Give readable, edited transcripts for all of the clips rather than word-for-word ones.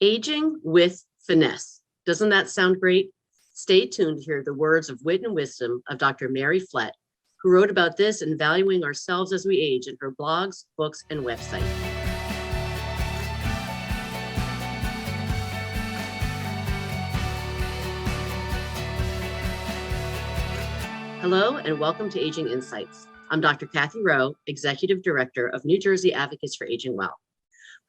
Aging with finesse. Doesn't that sound great? Stay tuned to hear the words of wit and wisdom of Dr. Mary Flett, who wrote about this and valuing ourselves as we age in her blogs, books, and website. Hello, and welcome to Aging Insights. I'm Dr. Cathy Rowe, Executive Director of New Jersey Advocates for Aging Well.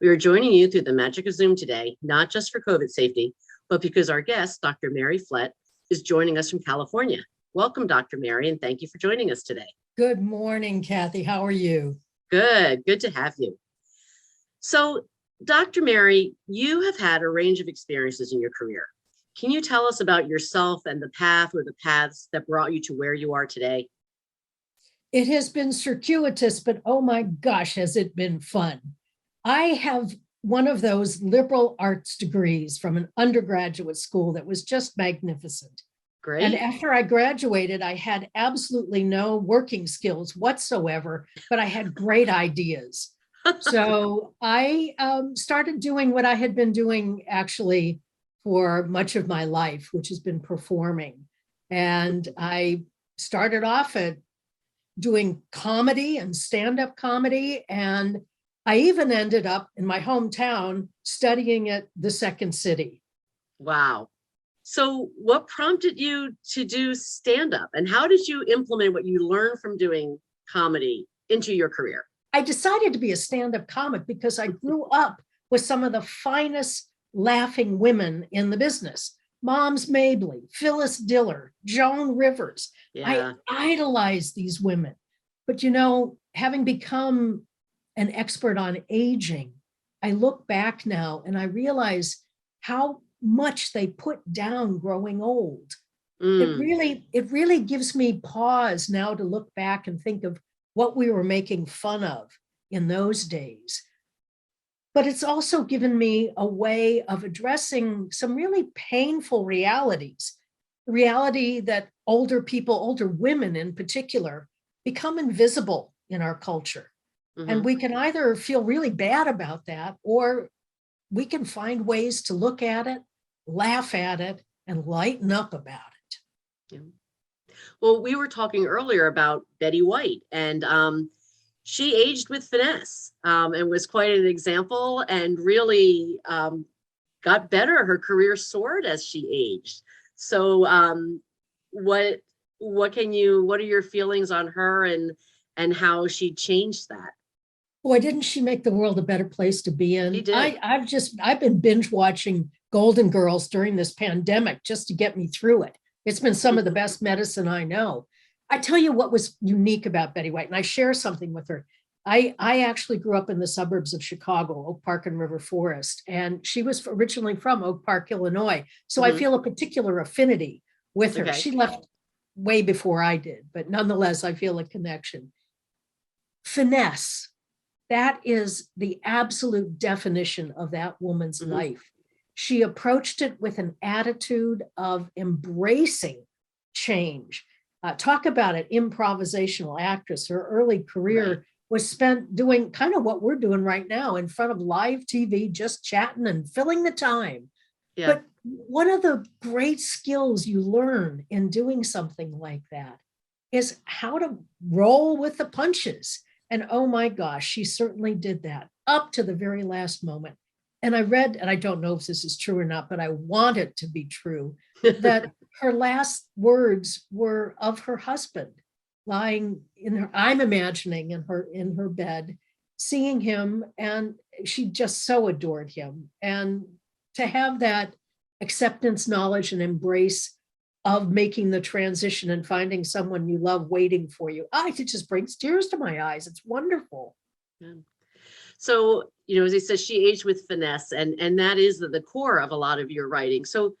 We are joining you through the magic of Zoom today, not just for COVID safety, but because our guest, Dr. Mary Flett, is joining us from California. Welcome, Dr. Mary, and thank you for joining us today. Good morning, Cathy. How are you? Good to have you. So, Dr. Mary, you have had a range of experiences in your career. Can you tell us about yourself and the path or the paths that brought you to where you are today? It has been circuitous, but oh my gosh, has it been fun. I have one of those liberal arts degrees from an undergraduate school that was just magnificent. Great. And after I graduated, I had absolutely no working skills whatsoever, but I had great ideas. So I started doing what I had been doing actually for much of my life, which has been performing. And I started off at doing comedy and stand-up comedy. And I even ended up in my hometown studying at the Second City. Wow. So what prompted you to do stand-up, and how did you implement what you learned from doing comedy into your career? I decided to be a stand-up comic because I grew up with some of the finest laughing women in the business. Moms Mabley, Phyllis Diller, Joan Rivers. Yeah. I idolized these women. But you know, having become an expert on aging, I look back now and I realize how much they put down growing old. It really gives me pause now to look back and think of what we were making fun of in those days. But it's also given me a way of addressing some really painful realities. The reality that older people, older women in particular, become invisible in our culture. Mm-hmm. And we can either feel really bad about that, or we can find ways to look at it, laugh at it, and lighten up about it. Yeah. Well, we were talking earlier about Betty White, and she aged with finesse and was quite an example, and really got better. Her career soared as she aged. So what are your feelings on her and how she changed that? Boy, didn't she make the world a better place to be in? She did. I've been binge watching Golden Girls during this pandemic just to get me through it. It's been some of the best medicine I know. I tell you what was unique about Betty White, and I share something with her. I actually grew up in the suburbs of Chicago, Oak Park and River Forest, and she was originally from Oak Park, Illinois. So I feel a particular affinity with her. Okay. She left way before I did, but nonetheless, I feel a connection. Finesse, that is the absolute definition of that woman's life. She approached it with an attitude of embracing change. Talk about it, improvisational actress. Her early career was spent doing kind of what we're doing right now in front of live TV, just chatting and filling the time. Yeah. But one of the great skills you learn in doing something like that is how to roll with the punches. And oh my gosh, she certainly did that up to the very last moment. And I read, and I don't know if this is true or not, but I want it to be true, that her last words were of her husband lying in her, I'm imagining in her bed, seeing him, and she just so adored him. And to have that acceptance, knowledge, and embrace of making the transition and finding someone you love waiting for you, it just brings tears to my eyes. It's wonderful. Yeah. So, as he says, she aged with finesse, and that is the core of a lot of your writing. So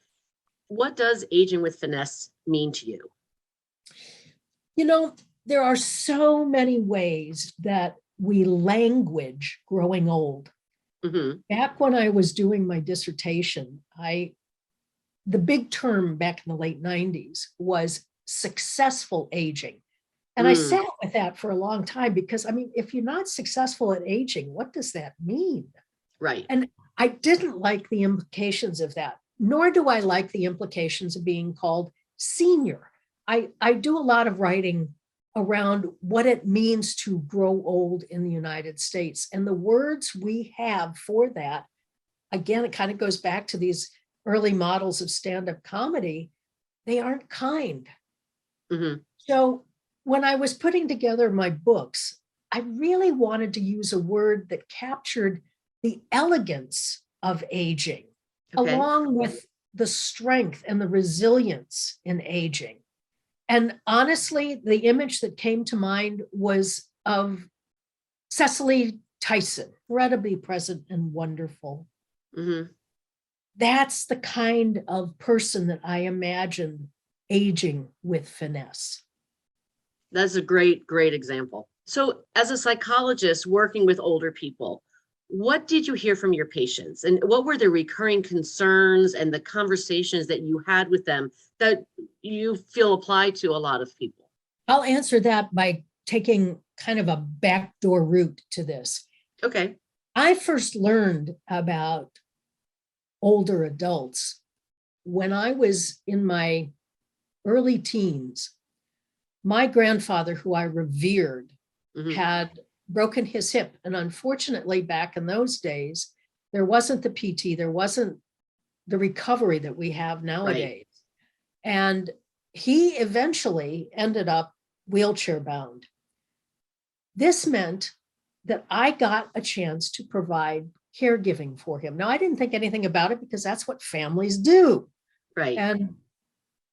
what does aging with finesse mean to you? There are so many ways that we language growing old. Mm-hmm. Back when I was doing my dissertation, the big term back in the late 90s was successful aging. And I sat with that for a long time because, if you're not successful at aging, what does that mean? Right. And I didn't like the implications of that, nor do I like the implications of being called senior. I do a lot of writing around what it means to grow old in the United States. And the words we have for that, again, it kind of goes back to these early models of stand-up comedy. They aren't kind. Mhm. So when I was putting together my books, I really wanted to use a word that captured the elegance of aging, Okay. along with the strength and the resilience in aging. And honestly, the image that came to mind was of Cicely Tyson, incredibly present and wonderful. Mhm. That's the kind of person that I imagine aging with finesse. That's a great, great example. So, as a psychologist working with older people, what did you hear from your patients? And what were the recurring concerns and the conversations that you had with them that you feel apply to a lot of people? I'll answer that by taking kind of a backdoor route to this. Okay. I first learned about older adults when I was in my early teens. My grandfather, who I revered, Hmm. had broken his hip. And unfortunately, back in those days, there wasn't the PT, there wasn't the recovery that we have Right. nowadays. And he eventually ended up wheelchair bound. This meant that I got a chance to provide caregiving for him. Now, I didn't think anything about it because that's what families do. Right. And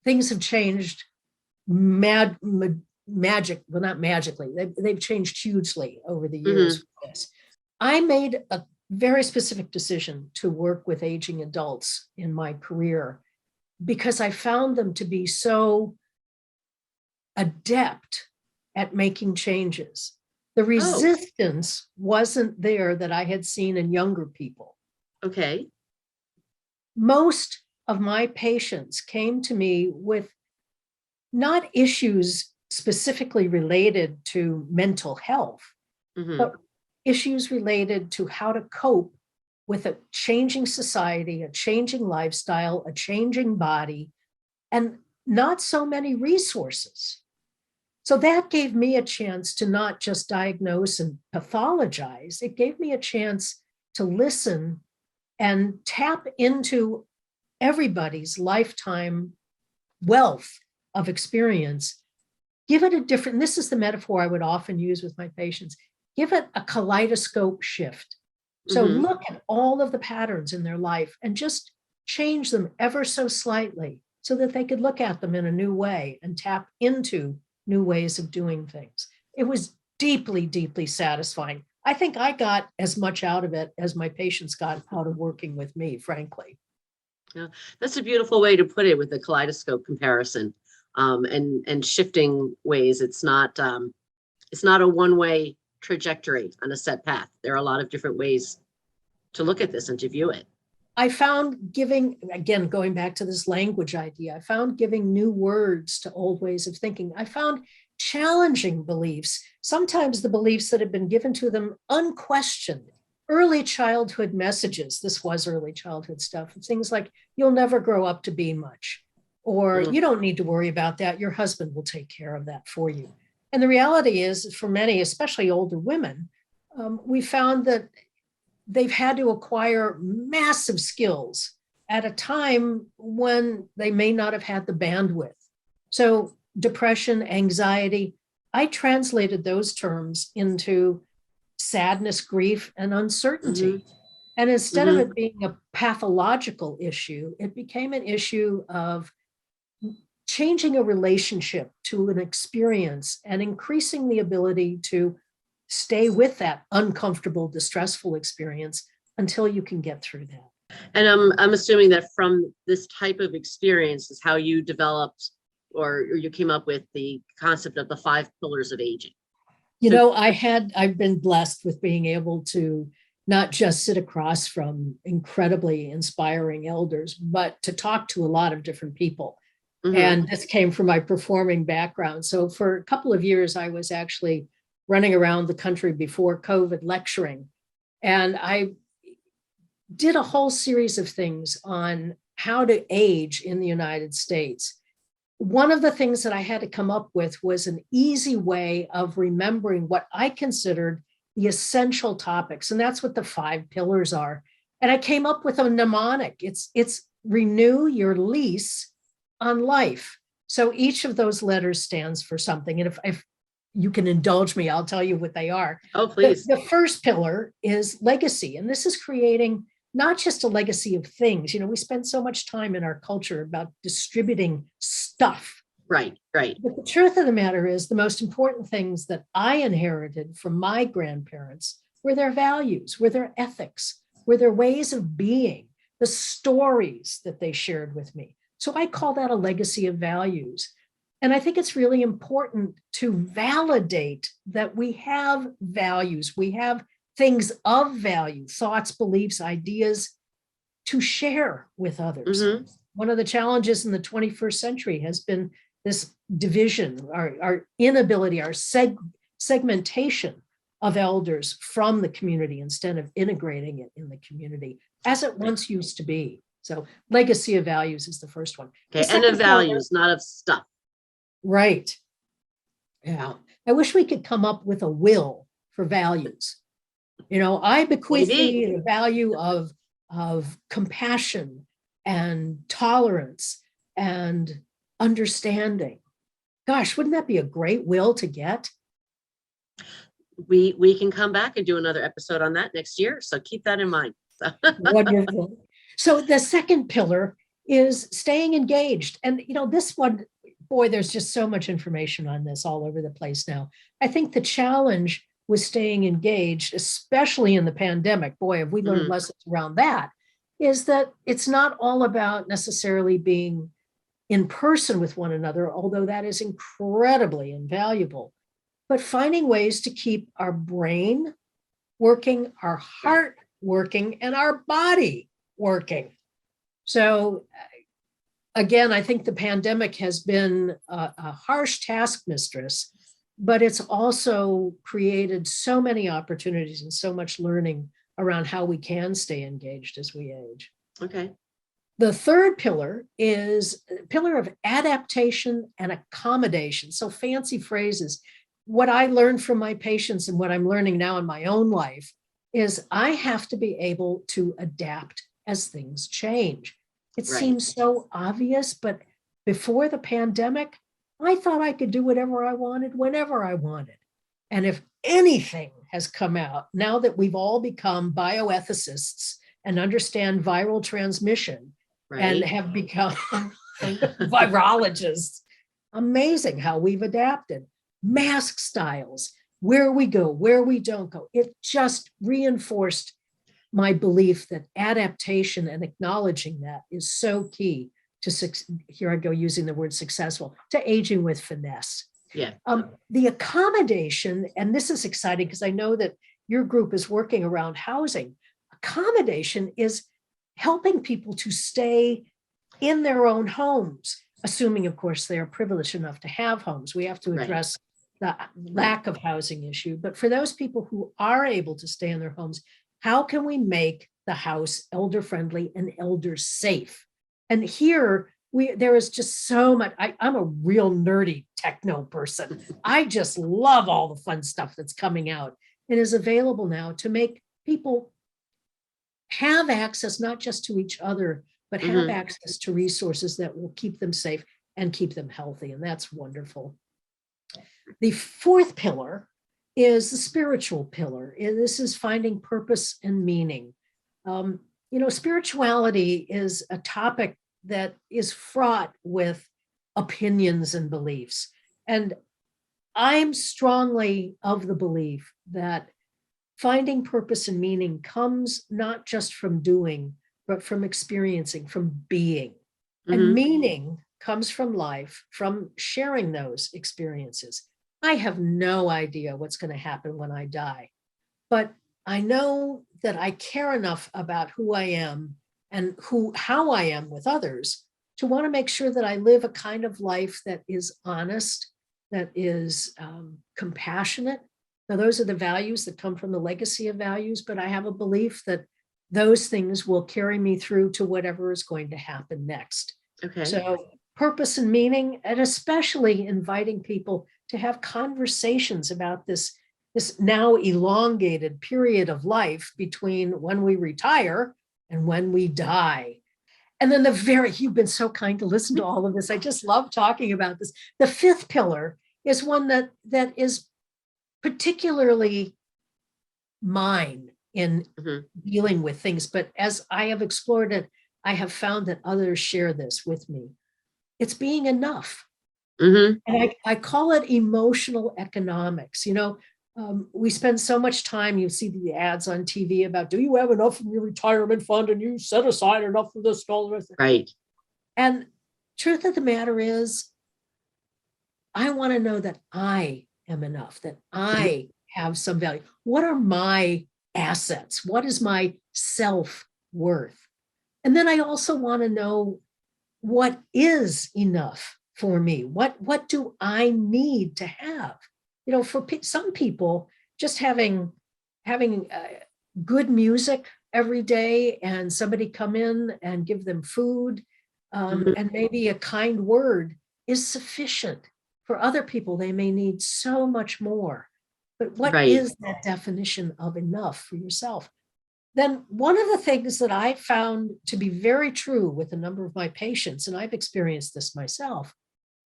things have changed magic, well, not magically, they've changed hugely over the years Hmm. with this. I made a very specific decision to work with aging adults in my career because I found them to be so adept at making changes. The Oh, resistance wasn't there that I had seen in younger people. okay. Most of my patients came to me with not issues specifically related to mental health, Hmm. but issues related to how to cope with a changing society, a changing lifestyle, a changing body, and not so many resources. So that gave me a chance to not just diagnose and pathologize, it gave me a chance to listen and tap into everybody's lifetime wealth of experience. Give it a different, this is the metaphor I would often use with my patients, give it a kaleidoscope shift. So Hmm. look at all of the patterns in their life and just change them ever so slightly so that they could look at them in a new way and tap into new ways of doing things. It was deeply, deeply satisfying. I think I got as much out of it as my patients got out of working with me, frankly. Yeah, that's a beautiful way to put it with the kaleidoscope comparison, and shifting ways. It's not a one-way trajectory on a set path. There are a lot of different ways to look at this and to view it. I found giving, again, going back to this language idea, I found giving new words to old ways of thinking. I found challenging beliefs, sometimes the beliefs that had been given to them unquestioned. Early childhood messages, this was early childhood stuff, things like, you'll never grow up to be much, or Mm, you don't need to worry about that, your husband will take care of that for you. And the reality is, for many, especially older women, we found that they've had to acquire massive skills at a time when they may not have had the bandwidth. So, depression, anxiety, I translated those terms into sadness, grief, and mhm, uncertainty. And instead of mhm. it being a pathological issue, it became an issue of changing a relationship to an experience and increasing the ability to stay with that uncomfortable, distressful experience until you can get through that. And I'm assuming that from this type of experience is how you developed or you came up with the concept of the five pillars of aging. You So, know, I've been blessed with being able to not just sit across from incredibly inspiring elders, but to talk to a lot of different people. mhm, And this came from my performing background. So for a couple of years, I was actually running around the country before COVID lecturing. And I did a whole series of things on how to age in the United States. One of the things that I had to come up with was an easy way of remembering what I considered the essential topics. And that's what the 5 pillars are. And I came up with a mnemonic. It's renew your lease on life. So each of those letters stands for something. And if you can indulge me, I'll tell you what they are. Oh, please. The first pillar is legacy. And this is creating not just a legacy of things. You know, we spend so much time in our culture about distributing stuff. Right, right. But the truth of the matter is, the most important things that I inherited from my grandparents were their values, were their ethics, were their ways of being, the stories that they shared with me. So I call that a legacy of values. And I think it's really important to validate that we have values, we have things of value, thoughts, beliefs, ideas to share with others. Mhm. One of the challenges in the 21st century has been this division, our inability, our segmentation of elders from the community instead of integrating it in the community as it once used to be. So legacy of values is the first one. The Okay, and second of values, not of stuff. Right. Yeah. I wish we could come up with a will for values. You know, I bequeath Maybe. thee the value of compassion and tolerance and understanding. Gosh, wouldn't that be a great will to get? We can come back and do another episode on that next year. So keep that in mind. Wonderful. So the second pillar is staying engaged. And, you know, this one, boy, there's just so much information on this all over the place now. I think the challenge with staying engaged, especially in the pandemic, boy, have we learned lessons around that, is that it's not all about necessarily being in person with one another, although that is incredibly invaluable, but finding ways to keep our brain working, our heart working, and our body working. So again, I think the pandemic has been a harsh taskmistress, but it's also created so many opportunities and so much learning around how we can stay engaged as we age. Okay. The third pillar is a pillar of adaptation and accommodation. So fancy phrases. What I learned from my patients and what I'm learning now in my own life is I have to be able to adapt as things change. It Right. seems so obvious, but before the pandemic, I thought I could do whatever I wanted, whenever I wanted. And if anything has come out now that we've all become bioethicists and understand viral transmission and Right. have become virologists, amazing how we've adapted. Mask styles, where we go, where we don't go. It just reinforced my belief that adaptation and acknowledging that is so key to, here I go using the word successful, to aging with finesse. Yeah. The accommodation, and this is exciting because I know that your group is working around housing. Accommodation is helping people to stay in their own homes, assuming, of course, they are privileged enough to have homes. We have to address the lack of housing issue. But for those people who are able to stay in their homes, how can we make the house elder friendly and elder safe? And here there is just so much. I'm a real nerdy techno person. I just love all the fun stuff that's coming out. It is available now to make people have access not just to each other, but have access to resources that will keep them safe and keep them healthy. And that's wonderful. The fourth pillar is the spiritual pillar. And this is finding purpose and meaning. You know, spirituality is a topic that is fraught with opinions and beliefs. And I'm strongly of the belief that finding purpose and meaning comes not just from doing, but from experiencing, from being. And meaning comes from life, from sharing those experiences. I have no idea what's going to happen when I die, but I know that I care enough about who I am and how I am with others to want to make sure that I live a kind of life that is honest, that is compassionate. Now, those are the values that come from the legacy of values, but I have a belief that those things will carry me through to whatever is going to happen next. Okay. So purpose and meaning, and especially inviting people to have conversations about this now elongated period of life between when we retire and when we die. And then you've been so kind to listen to all of this. I just love talking about this. The fifth pillar is one that is particularly mine in dealing with things. But as I have explored it, I have found that others share this with me. It's being enough. And I call it emotional economics. We spend so much time, you see the ads on TV about, do you have enough in your retirement fund and you set aside enough for this, all the rest? Right. And truth of the matter is, I want to know that I am enough, that I have some value. What are my assets? What is my self-worth? And then I also want to know what is enough for me. What do I need to have? For some people, just having good music every day and somebody come in and give them food and maybe a kind word is sufficient. For other people, they may need so much more. But what is that definition of enough for yourself? Then one of the things that I found to be very true with a number of my patients, and I've experienced this myself,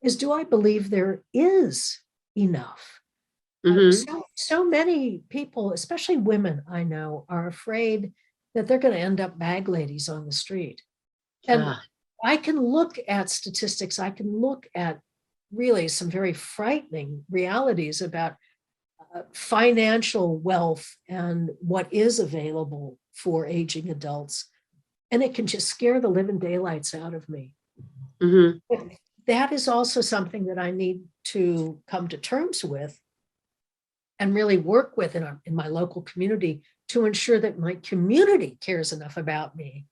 is, do I believe there is enough? So many people, especially women I know, are afraid that they're going to end up bag ladies on the street. And I can look at statistics, I can look at really some very frightening realities about financial wealth and what is available for aging adults. And it can just scare the living daylights out of me. But that is also something that I need to come to terms with and really work with in my local community to ensure that my community cares enough about me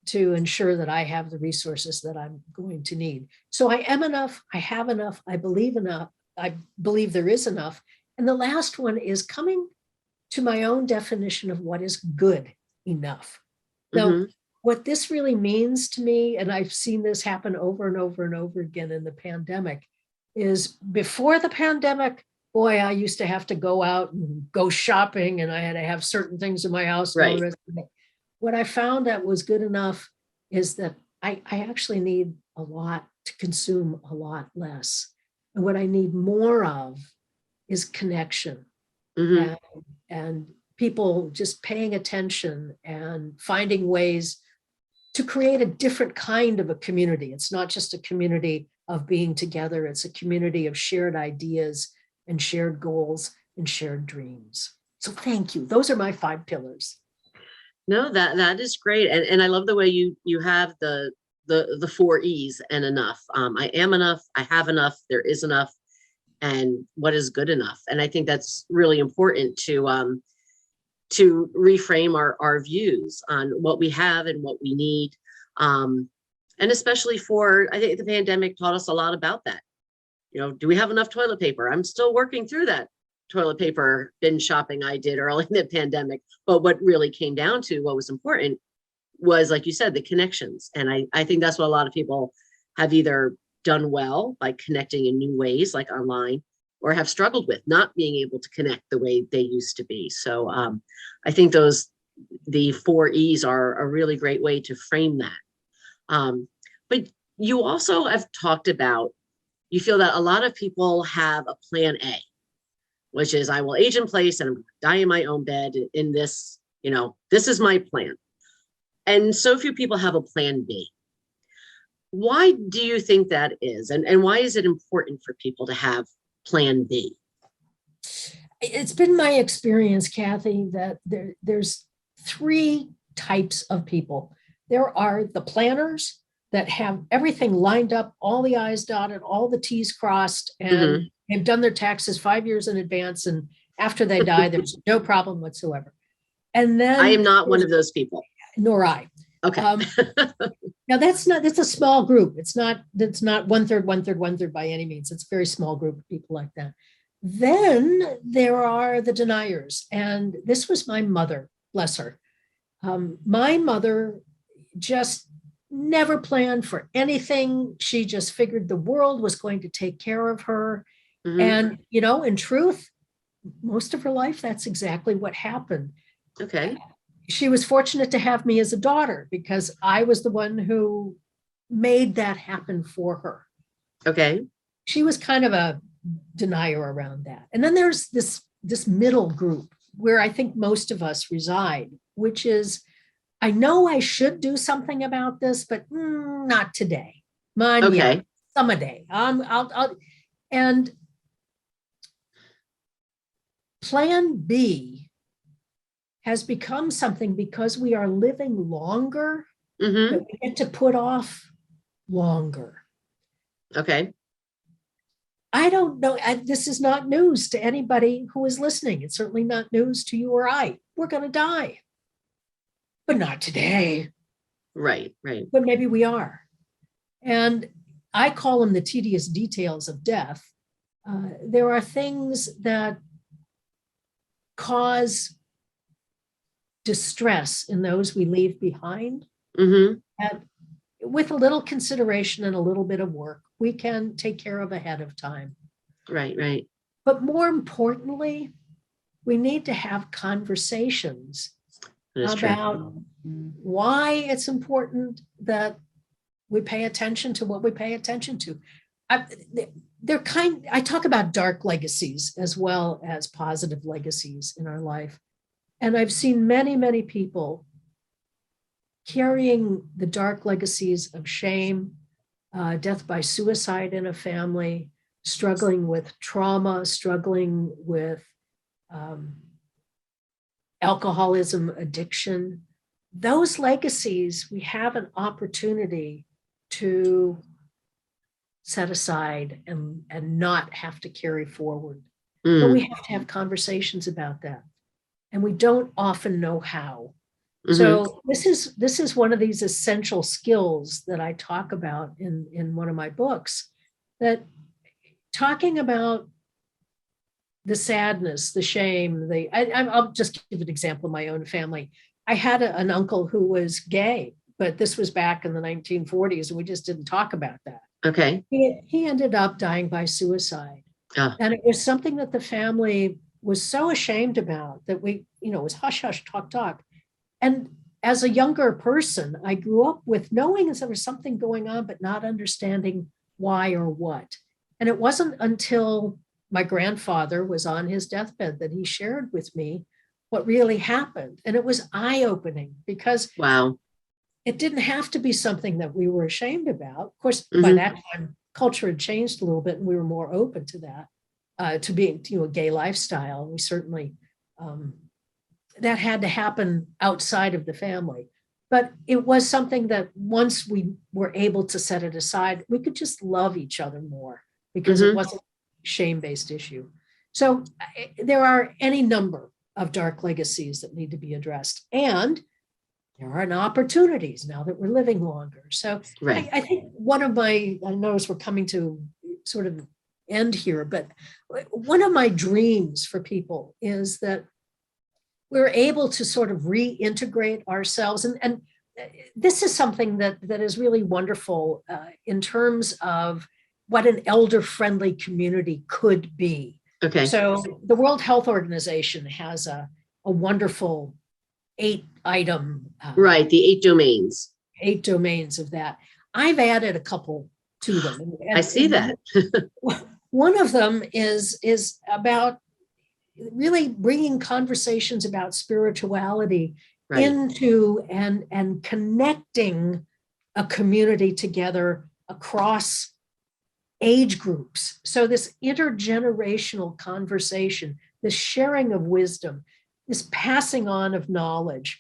to ensure that I have the resources that I'm going to need. So I am enough, I have enough, I believe enough, I believe there is enough. And the last one is coming to my own definition of what is good enough. Now, what this really means to me, and I've seen this happen over and over and over again in the pandemic, is before the pandemic, boy, I used to have to go out and go shopping and I had to have certain things in my house. And all the rest of it. What I found that was good enough is that I actually need a lot to consume a lot less. And what I need more of is connection and people just paying attention and finding ways to create a different kind of a community. It's not just a community of being together. It's a community of shared ideas and shared goals and shared dreams. So thank you. Those are my 5 pillars. No, that is great. And I love the way you have the 4 E's and enough. I am enough, I have enough, there is enough, and what is good enough. And I think that's really important to reframe our views on what we have and what we need. And especially I think the pandemic taught us a lot about that. Do we have enough toilet paper? I'm still working through that toilet paper bin shopping I did early in the pandemic. But what really came down to what was important was, like you said, the connections. And I think that's what a lot of people have either done well by connecting in new ways, like online, or have struggled with not being able to connect the way they used to be. So I think the 4 E's are a really great way to frame that. But you also have talked about, you feel that a lot of people have a plan A, which is, I will age in place and I'm going to die in my own bed in this, this is my plan. And so few people have a plan B. Why do you think that is? And why is it important for people to have plan B? It's been my experience, Cathy, that there's 3 types of people. There are the planners that have everything lined up, all the I's dotted, all the T's crossed, and they've done their taxes 5 years in advance. And after they die, there's no problem whatsoever. And then I am not one of those people. Nor I. Okay. Now that's a small group. It's not 1/3 by any means. It's a very small group of people like that. Then there are the deniers. And this was my mother, bless her. My mother just never planned for anything. She just figured the world was going to take care of her. Mhm. And, you know, in truth, most of her life, that's exactly what happened. Okay. She was fortunate to have me as a daughter because I was the one who made that happen for her. Okay. She was kind of a denier around that. And then there's this middle group where I think most of us reside, which is, I know I should do something about this, but not today. Okay. Someday. And Plan B has become something because we are living longer Hmm. that we get to put off longer. Okay. I don't know. This is not news to anybody who is listening. It's certainly not news to you or I. We're going to die, but not today. Right. Right. But maybe we are. And I call them the tedious details of death. There are things that cause distress in those we leave behind. Hmm. And with a little consideration and a little bit of work, we can take care of ahead of time. Right. Right. But more importantly, we need to have conversations That is true. about why it's important that we pay attention to what we pay attention to. I talk about dark legacies as well as positive legacies in our life. And I've seen many, many people carrying the dark legacies of shame, death by suicide in a family, struggling with trauma, struggling with alcoholism, addiction. Those legacies, we have an opportunity to set aside and not have to carry forward. But we have to have conversations about that. And we don't often know how. Hmm. So this is one of these essential skills that I talk about in one of my books, that talking about the sadness, the shame, I'll just give an example of my own family. I had an uncle who was gay, but this was back in the 1940s, and we just didn't talk about that. Okay. He ended up dying by suicide. Ah. And it was something that the family was so ashamed about that it was hush, hush, talk, talk. And as a younger person, I grew up with knowing there was something going on, but not understanding why or what. And it wasn't until my grandfather was on his deathbed that he shared with me what really happened. And it was eye-opening because Wow. it didn't have to be something that we were ashamed about. Of course, by that time, culture had changed a little bit and we were more open to that, to being, a gay lifestyle. We certainly, that had to happen outside of the family. But it was something that once we were able to set it aside, we could just love each other more because it wasn't a shame-based issue. So there are any number of dark legacies that need to be addressed. And there are opportunities now that we're living longer. So Right. I think I notice we're coming to sort of end here, but one of my dreams for people is that we're able to sort of reintegrate ourselves. And this is something that is really wonderful in terms of what an elder-friendly community could be. Okay. So the World Health Organization has a wonderful 8-item. Right. The 8 domains. 8 domains of that. I've added a couple to them. I see that. One of them is about really bringing conversations about spirituality Right. into and connecting a community together across age groups. So this intergenerational conversation, this sharing of wisdom, this passing on of knowledge,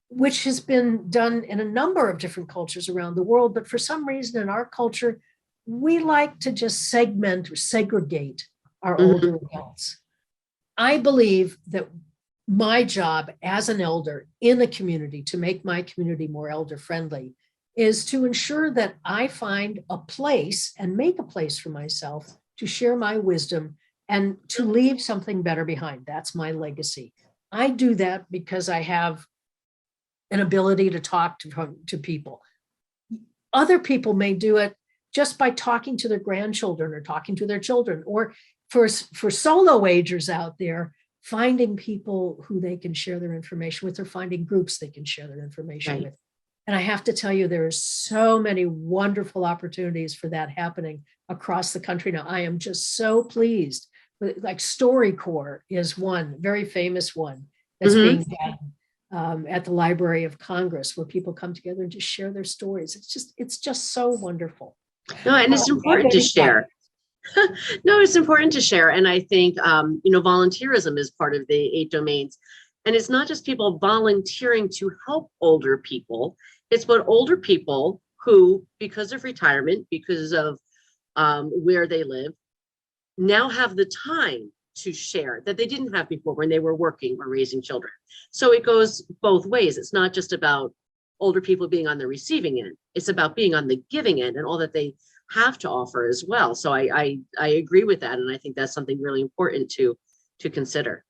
which has been done in a number of different cultures around the world. But for some reason in our culture, we like to just segment or segregate our older adults. I believe that my job as an elder in a community to make my community more elder friendly is to ensure that I find a place and make a place for myself to share my wisdom and to leave something better behind. That's my legacy. I do that because I have an ability to talk to people. Other people may do it just by talking to their grandchildren or talking to their children, or for solo agers out there, finding people who they can share their information with, or finding groups they can share their information Right. with. And I have to tell you, there are so many wonderful opportunities for that happening across the country now. I am just so pleased. Like StoryCorps is one very famous one that's being done at the Library of Congress, where people come together and just share their stories. It's just so wonderful. No, and it's important to share. No, it's important to share. And I think, volunteerism is part of the 8 domains. And it's not just people volunteering to help older people. It's what older people who, because of retirement, because of where they live, now have the time to share that they didn't have before when they were working or raising children. So it goes both ways. It's not just about older people being on the receiving end. It's about being on the giving end and all that they have to offer as well. So I agree with that. And I think that's something really important to consider.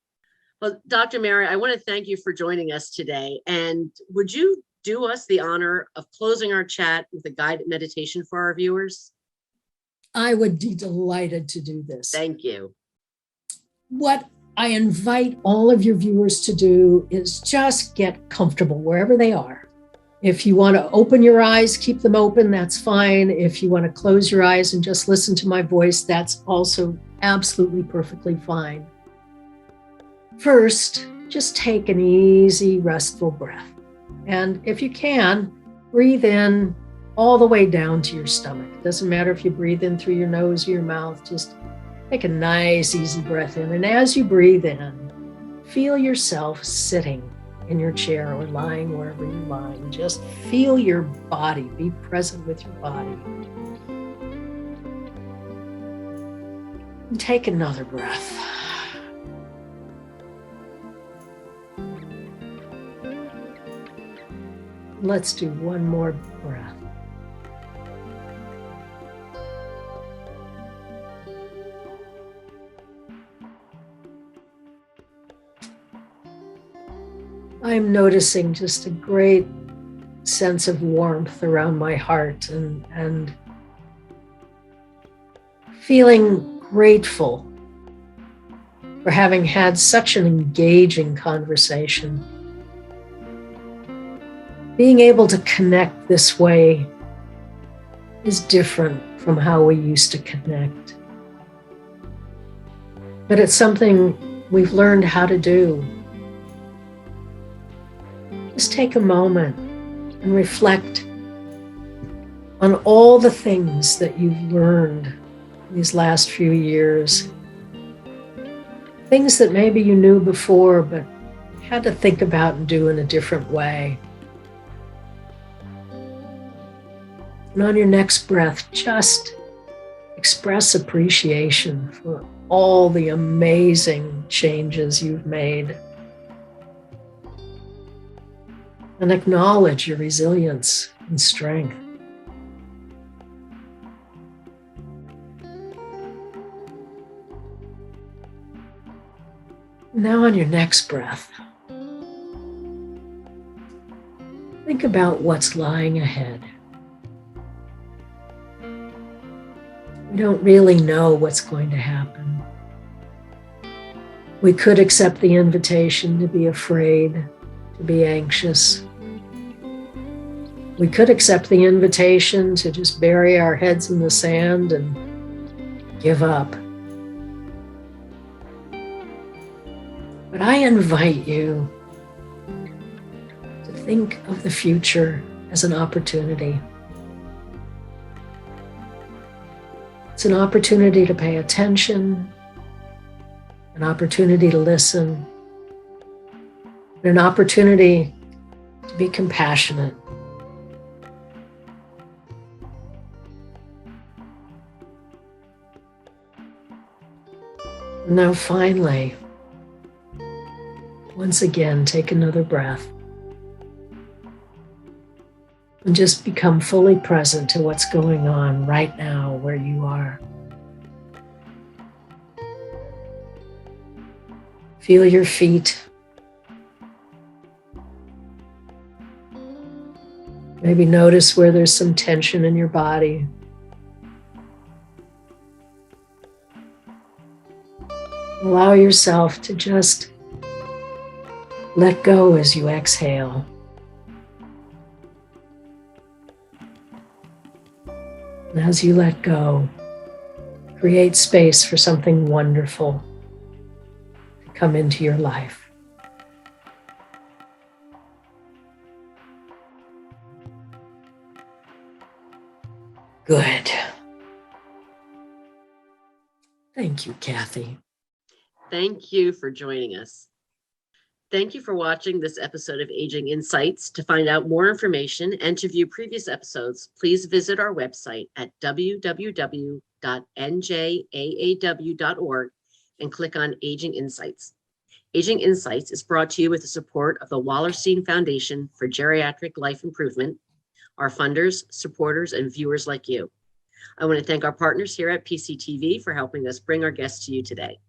Well, Dr. Mary, I want to thank you for joining us today. And would you do us the honor of closing our chat with a guided meditation for our viewers? I would be delighted to do this. Thank you. What I invite all of your viewers to do is just get comfortable wherever they are. If you want to open your eyes, keep them open, that's fine. If you want to close your eyes and just listen to my voice, that's also absolutely perfectly fine. First, just take an easy, restful breath. And if you can, breathe in all the way down to your stomach. It doesn't matter if you breathe in through your nose or your mouth, just take a nice, easy breath in. And as you breathe in, feel yourself sitting in your chair or lying wherever you're lying. Just feel your body, be present with your body. And take another breath. Let's do one more breath. I'm noticing just a great sense of warmth around my heart and feeling grateful for having had such an engaging conversation. Being able to connect this way is different from how we used to connect. But it's something we've learned how to do. Just take a moment and reflect on all the things that you've learned these last few years. Things that maybe you knew before, but had to think about and do in a different way. And on your next breath, just express appreciation for all the amazing changes you've made. And acknowledge your resilience and strength. Now on your next breath, think about what's lying ahead. We don't really know what's going to happen. We could accept the invitation to be afraid, to be anxious. We could accept the invitation to just bury our heads in the sand and give up. But I invite you to think of the future as an opportunity. It's an opportunity to pay attention, an opportunity to listen, an opportunity to be compassionate. Now finally, once again, take another breath and just become fully present to what's going on right now where you are. Feel your feet. Maybe notice where there's some tension in your body. Allow yourself to just let go as you exhale. And as you let go, create space for something wonderful to come into your life. Good. Thank you, Cathy. Thank you for joining us. Thank you for watching this episode of Aging Insights. To find out more information and to view previous episodes, please visit our website at www.njaaw.org and click on Aging Insights. Aging Insights is brought to you with the support of the Wallerstein Foundation for Geriatric Life Improvement, our funders, supporters, and viewers like you. I want to thank our partners here at PCTV for helping us bring our guests to you today.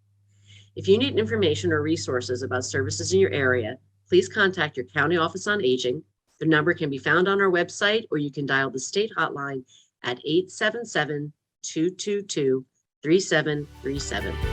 If you need information or resources about services in your area, please contact your county office on aging. The number can be found on our website, or you can dial the state hotline at 877-222-3737.